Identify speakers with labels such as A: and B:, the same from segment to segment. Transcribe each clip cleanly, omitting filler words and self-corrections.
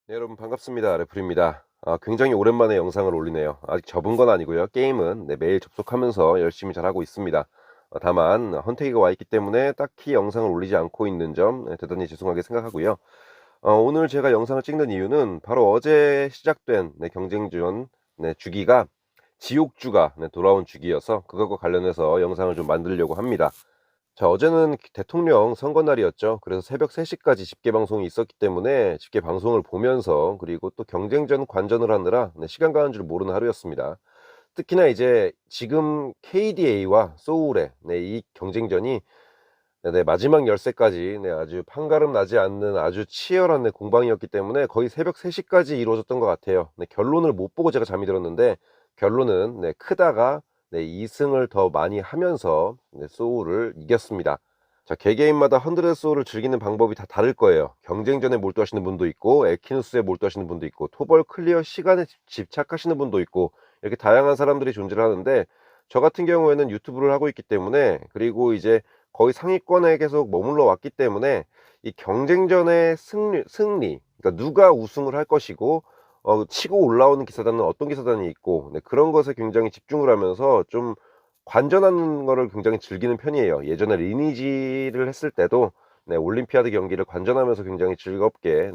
A: 네, 여러분 반갑습니다. 레플입니다. 굉장히 오랜만에 영상을 올리네요. 아직 접은 건 아니고요. 게임은 매일 접속하면서 열심히 잘하고 있습니다. 다만 헌태기가 와 있기 때문에 딱히 영상을 올리지 않고 있는 점 대단히 죄송하게 생각하고요. 오늘 제가 영상을 찍는 이유는 바로 어제 시작된 경쟁전 주기가 지옥주가 돌아온 주기여서 그것과 관련해서 영상을 좀 만들려고 합니다. 자, 어제는 대통령 선거 날이었죠. 그래서 새벽 3시까지 집계 방송이 있었기 때문에 집계 방송을 보면서 그리고 또 경쟁전 관전을 하느라 시간 가는 줄 모르는 하루였습니다. 특히나 이제 지금 KDA와 소울의 이 경쟁전이 마지막 열세까지 아주 판가름 나지 않는 아주 치열한 공방이었기 때문에 거의 새벽 3시까지 이루어졌던 것 같아요. 결론을 못 보고 제가 잠이 들었는데 결론은 크다가 2승을 더 많이 하면서 소울을 이겼습니다. 자, 개개인마다 헌드레드 소울을 즐기는 방법이 다 다를 거예요. 경쟁전에 몰두하시는 분도 있고 에키누스에 몰두하시는 분도 있고 토벌 클리어 시간에 집착하시는 분도 있고 이렇게 다양한 사람들이 존재를 하는데 저 같은 경우에는 유튜브를 하고 있기 때문에 그리고 이제 거의 상위권에 계속 머물러 왔기 때문에 이 경쟁전의 승리 그러니까 누가 우승을 할 것이고 치고 올라오는 기사단은 어떤 기사단이 있고 그런 것에 굉장히 집중을 하면서 좀 관전하는 거를 굉장히 즐기는 편이에요. 예전에 리니지를 했을 때도 올림피아드 경기를 관전하면서 굉장히 즐겁게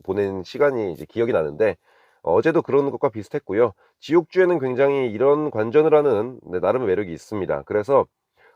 A: 보낸 시간이 이제 기억이 나는데 어제도 그런 것과 비슷했고요. 지옥주에는 굉장히 이런 관전을 하는 나름의 매력이 있습니다. 그래서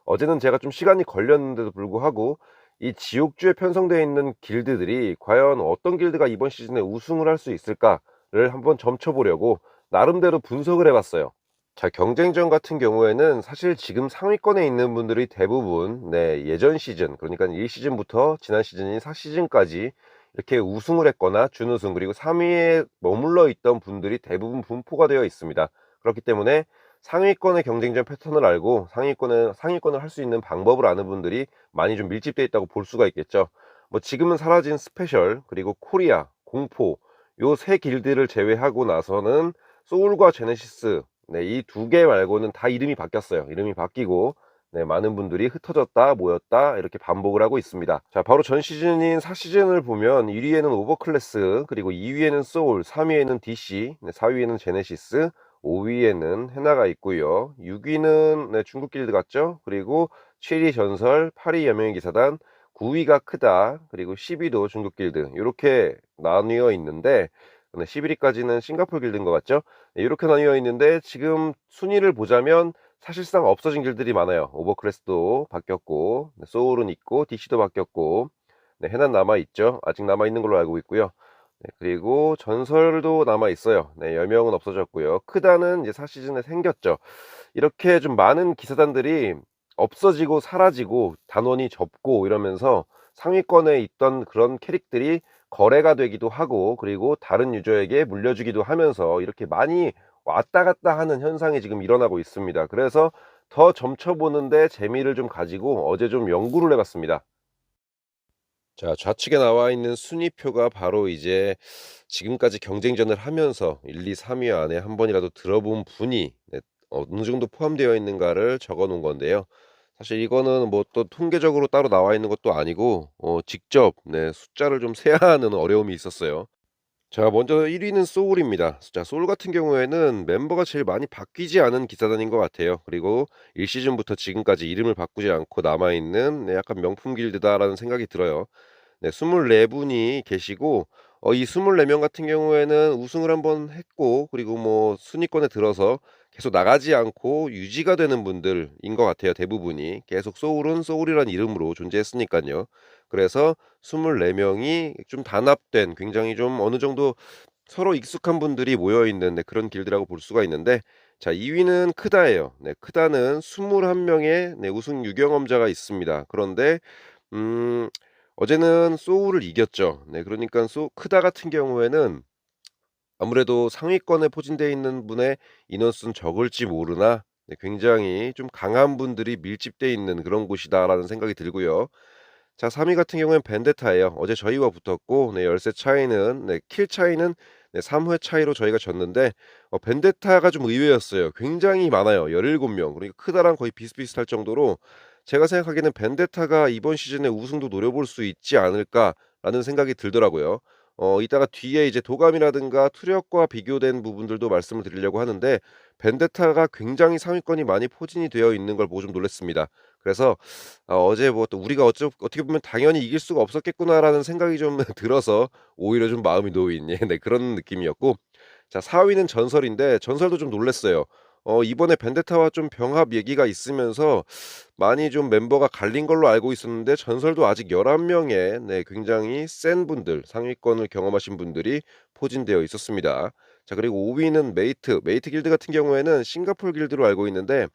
A: 어제는 제가 좀 시간이 걸렸는데도 불구하고 이 지옥주에 편성되어 있는 길드들이 과연 어떤 길드가 이번 시즌에 우승을 할 수 있을까를 한번 점쳐보려고 나름대로 분석을 해봤어요. 자, 경쟁전 같은 경우에는 사실 지금 상위권에 있는 분들이 대부분 예전 시즌 그러니까 1시즌부터 지난 시즌인 4시즌까지 이렇게 우승을 했거나 준우승 그리고 3위에 머물러 있던 분들이 대부분 분포가 되어 있습니다. 그렇기 때문에 상위권의 경쟁전 패턴을 알고 상위권을 할 수 있는 방법을 아는 분들이 많이 좀 밀집되어 있다고 볼 수가 있겠죠. 뭐 지금은 사라진 스페셜 그리고 코리아 공포 요 세 길드를 제외하고 나서는 소울과 제네시스 이 두 개 말고는 다 이름이 바뀌었어요. 이름이 바뀌고 많은 분들이 흩어졌다 모였다 이렇게 반복을 하고 있습니다. 자, 바로 전 시즌인 4시즌을 보면 1위에는 오버클래스 그리고 2위에는 소울 3위에는 DC 4위에는 제네시스 5위에는 헤나가 있고요. 6위는 중국 길드 같죠. 그리고 7위 전설 8위 여명의 기사단 9위가 크다 그리고 10위도 중국 길드 이렇게 나뉘어 있는데 11위까지는 싱가포르 길드인 것 같죠. 이렇게 나뉘어 있는데 지금 순위를 보자면 사실상 없어진 길들이 많아요. 오버클래스도 바뀌었고 소울은 있고 DC도 바뀌었고 해난 남아있죠. 아직 남아있는 걸로 알고 있고요. 그리고 전설도 남아있어요. 여명은 없어졌고요. 크다는 이제 4시즌에 생겼죠. 이렇게 좀 많은 기사단들이 없어지고 사라지고 단원이 접고 이러면서 상위권에 있던 그런 캐릭들이 거래가 되기도 하고 그리고 다른 유저에게 물려주기도 하면서 이렇게 많이 왔다 갔다 하는 현상이 지금 일어나고 있습니다. 그래서 더 점쳐보는데 재미를 좀 가지고 어제 좀 연구를 해봤습니다. 자, 좌측에 나와 있는 순위표가 바로 이제 지금까지 경쟁전을 하면서 1, 2, 3위 안에 한 번이라도 들어본 분이 어느 정도 포함되어 있는가를 적어 놓은 건데요. 사실 이거는 뭐 또 통계적으로 따로 나와 있는 것도 아니고 직접 숫자를 좀 세야 하는 어려움이 있었어요. 자, 먼저 1위는 소울입니다. 자, 소울 같은 경우에는 멤버가 제일 많이 바뀌지 않은 기사단인 것 같아요. 그리고 1시즌부터 지금까지 이름을 바꾸지 않고 남아있는 약간 명품 길드다라는 생각이 들어요. 24분이 계시고 이 24명 같은 경우에는 우승을 한번 했고 그리고 뭐 순위권에 들어서 계속 나가지 않고 유지가 되는 분들인 것 같아요. 대부분이 계속 소울은 소울이라는 이름으로 존재했으니까요. 그래서 24명이 좀 단합된 굉장히 좀 어느 정도 서로 익숙한 분들이 모여 있는 그런 길드라고 볼 수가 있는데 자, 2위는 크다예요. 크다는 21명의 우승 유경험자가 있습니다. 그런데 음 어제는 소울을 이겼죠. 그러니까 크다 같은 경우에는 아무래도 상위권에 포진되어 있는 분의 인원수는 적을지 모르나 굉장히 좀 강한 분들이 밀집되어 있는 그런 곳이다라는 생각이 들고요. 자, 3위 같은 경우엔 벤데타예요. 어제 저희와 붙었고 열세 차이는 킬 차이는 3회 차이로 저희가 졌는데 벤데타가 좀 의외였어요. 굉장히 많아요. 17명. 그러니까 크다랑 거의 비슷비슷할 정도로 제가 생각하기에는 벤데타가 이번 시즌에 우승도 노려볼 수 있지 않을까라는 생각이 들더라고요. 이따가 뒤에 이제 도감이라든가 투력과 비교된 부분들도 말씀을 드리려고 하는데 벤데타가 굉장히 상위권이 많이 포진이 되어 있는 걸 보고 좀 놀랐습니다. 그래서 어제 뭐 또 '우리가 어떻게 보면 당연히 이길 수가 없었겠구나.'라는 생각이 좀 들어서 오히려 좀 마음이 놓인 예 네 그런 느낌이었고 자 4 위는 전설인데 전설도 좀 놀랐어요. 이번에 벤데타와 좀 병합 얘기가 있으면서 많이 좀 멤버가 갈린 걸로 알고 있었는데 전설도 아직 11 명의 네 굉장히 센 분들 상위권을 경험하신 분들이 포진되어 있었습니다. 자 그리고 5 위는 메이트 길드 같은 경우에는 싱가포르 길드로 알고 있는데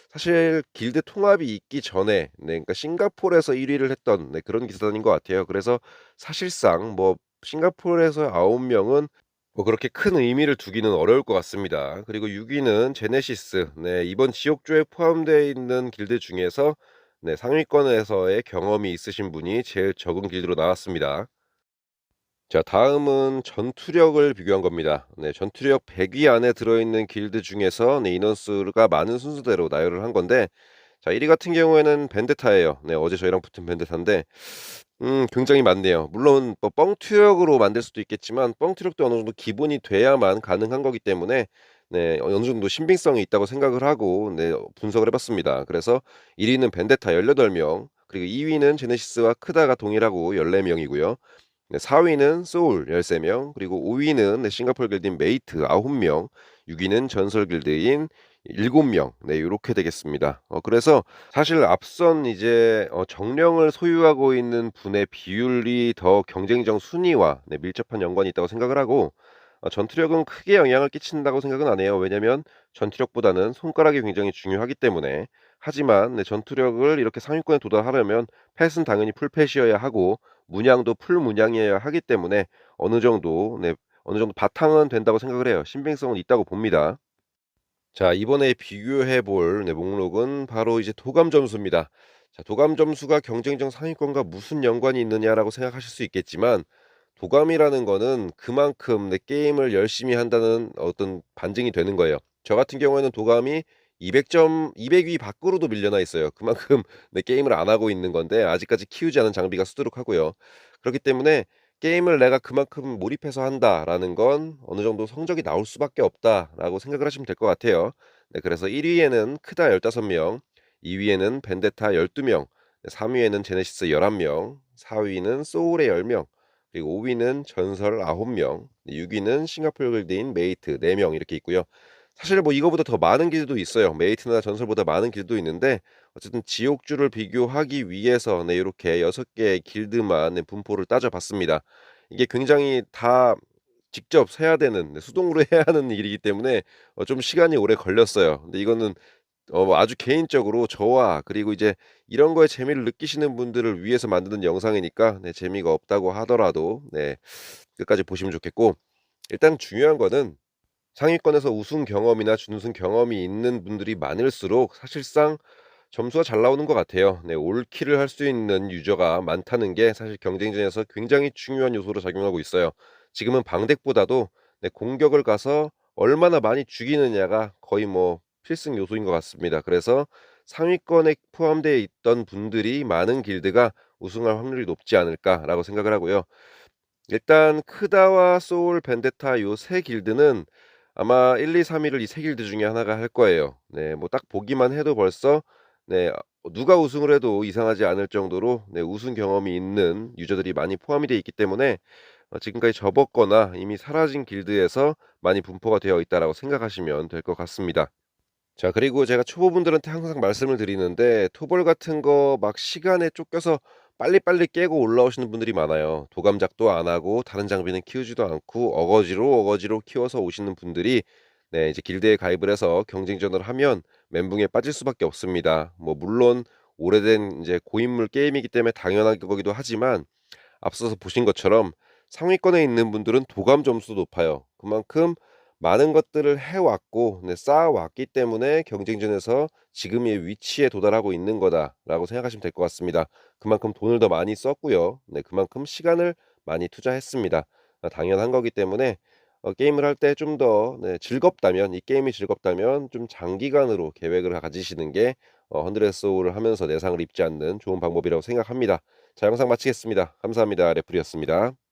A: 사실 길드 통합이 있기 전에 네 그러니까 싱가포르에서 1 위를 했던 네 그런 기사단인 것 같아요. 그래서 사실상 뭐 싱가포르에서 9 명은 뭐 그렇게 큰 의미를 두기는 어려울 것 같습니다. 그리고 6 위는 제네시스. 네 이번 지옥조에 포함되어 있는 길드 중에서 네 상위권에서의 경험이 있으신 분이 제일 적은 길드로 나왔습니다. 자 다음은 전투력을 비교한 겁니다. 네 전투력 100위 안에 들어있는 길드 중에서 네 인원수가 많은 순서대로 나열을 한 건데 자 1위 같은 경우에는 벤데타예요. 네 어제 저희랑 붙은 벤데타인데 굉장히 많네요. 물론 뭐 뻥투력으로 만들 수도 있겠지만 뻥투력도 어느 정도 기본이 돼야만 가능한 거기 때문에 네 어느 정도 신빙성이 있다고 생각을 하고 네 분석을 해 봤습니다. 그래서 1 위는 벤데타 18 명, 그리고 2 위는 제네시스와 크다가 동일하고 14 명이고요. 네 4 위는 소울 13 명, 그리고 5 위는 네 싱가포르 길드인 메이트 9 명, 6 위는 전설 길드인 7 명. 네 요렇게 되겠습니다. 그래서 사실 앞선 이제 정령을 소유하고 있는 분의 비율이 더 경쟁적 순위와 네 밀접한 연관이 있다고 생각을 하고 전투력은 크게 영향을 끼친다고 생각은 안 해요. 왜냐면 전투력보다는 손가락이 굉장히 중요하기 때문에. 하지만 네 전투력을 이렇게 상위권에 도달하려면 펫은 당연히 풀펫이어야 하고 문양도 풀문양이어야 하기 때문에 어느 정도 네 어느 정도 바탕은 된다고 생각을 해요. 신빙성은 있다고 봅니다. 자, 이번에 비교해 볼 네, 목록은 바로 이제 도감 점수입니다. 자, 도감 점수가 경쟁적 상위권과 무슨 연관이 있느냐라고 생각하실 수 있겠지만, 도감이라는 거는 그만큼 내 게임을 열심히 한다는 어떤 반증이 되는 거예요. 저 같은 경우에는 도감이 200점, 200위 밖으로도 밀려나 있어요. 그만큼 내 게임을 안 하고 있는 건데, 아직까지 키우지 않은 장비가 수두룩하고요. 그렇기 때문에 게임을 내가 그만큼 몰입해서 한다라는 건 어느 정도 성적이 나올 수밖에 없다라고 생각을 하시면 될 것 같아요. 네, 그래서 1위에는 크다 15명, 2위에는 벤데타 12명, 3위에는 제네시스 11명, 4위는 소울의 10명, 그리고 5위는 전설 9명, 6위는 싱가포르 길드인 메이트 4명 이렇게 있고요. 사실 뭐 이거보다 더 많은 길도 있어요. 메이트나 전설보다 많은 길도 있는데 어쨌든 지옥주를 비교하기 위해서 네 요렇게 6 개의 길드만 네 분포를 따져 봤습니다. 이게 굉장히 다 직접 세야 되는 네 수동으로 해야 하는 일이기 때문에 좀 시간이 오래 걸렸어요. 근데 이거는 뭐 아주 개인적으로 저와 그리고 이제 이런 거에 재미를 느끼시는 분들을 위해서 만드는 영상이니까 네 재미가 없다고 하더라도 네 끝까지 보시면 좋겠고, 일단 중요한 거는 상위권에서 우승 경험이나 준우승 경험이 있는 분들이 많을수록 사실상 점수가 잘 나오는 것 같아요. 네, 올킬을 할 수 있는 유저가 많다는 게 사실 경쟁전에서 굉장히 중요한 요소로 작용하고 있어요. 지금은 방덱보다도 네, 공격을 가서 얼마나 많이 죽이느냐가 거의 뭐 필승 요소인 것 같습니다. 그래서 상위권에 포함되어 있던 분들이 많은 길드가 우승할 확률이 높지 않을까라고 생각을 하고요. 일단 크다와 소울, 벤데타 요 세 길드는 아마 1, 2, 3 위를 이 세 길드 중에 하나가 할 거예요. 네. 뭐 딱 보기만 해도 벌써 네 누가 우승을 해도 이상하지 않을 정도로 네 우승 경험이 있는 유저들이 많이 포함이 되어 있기 때문에 지금까지 접었거나 이미 사라진 길드에서 많이 분포가 되어 있다라고 생각하시면 될 것 같습니다. 자 그리고 제가 초보분들한테 항상 말씀을 드리는데 토벌 같은 거 막 시간에 쫓겨서 빨리빨리 깨고 올라오시는 분들이 많아요. 도감작도 안 하고 다른 장비는 키우지도 않고 어거지로 키워서 오시는 분들이 네 이제 길드에 가입을 해서 경쟁전을 하면 멘붕에 빠질 수밖에 없습니다. 뭐 물론 오래된 이제 고인물 게임이기 때문에 당연한 거기도 하지만 앞서서 보신 것처럼 상위권에 있는 분들은 도감 점수도 높아요. 그만큼 많은 것들을 해왔고 네, 쌓아왔기 때문에 경쟁전에서 지금의 위치에 도달하고 있는 거다라고 생각하시면 될 것 같습니다. 그만큼 돈을 더 많이 썼고요. 네, 그만큼 시간을 많이 투자했습니다. 당연한 거기 때문에 게임을 할 때 좀 더 네, 즐겁다면 이 게임이 즐겁다면 좀 장기간으로 계획을 가지시는 게 헌드레스 소울을 하면서 내상을 입지 않는 좋은 방법이라고 생각합니다. 자 영상 마치겠습니다. 감사합니다. 레플이었습니다.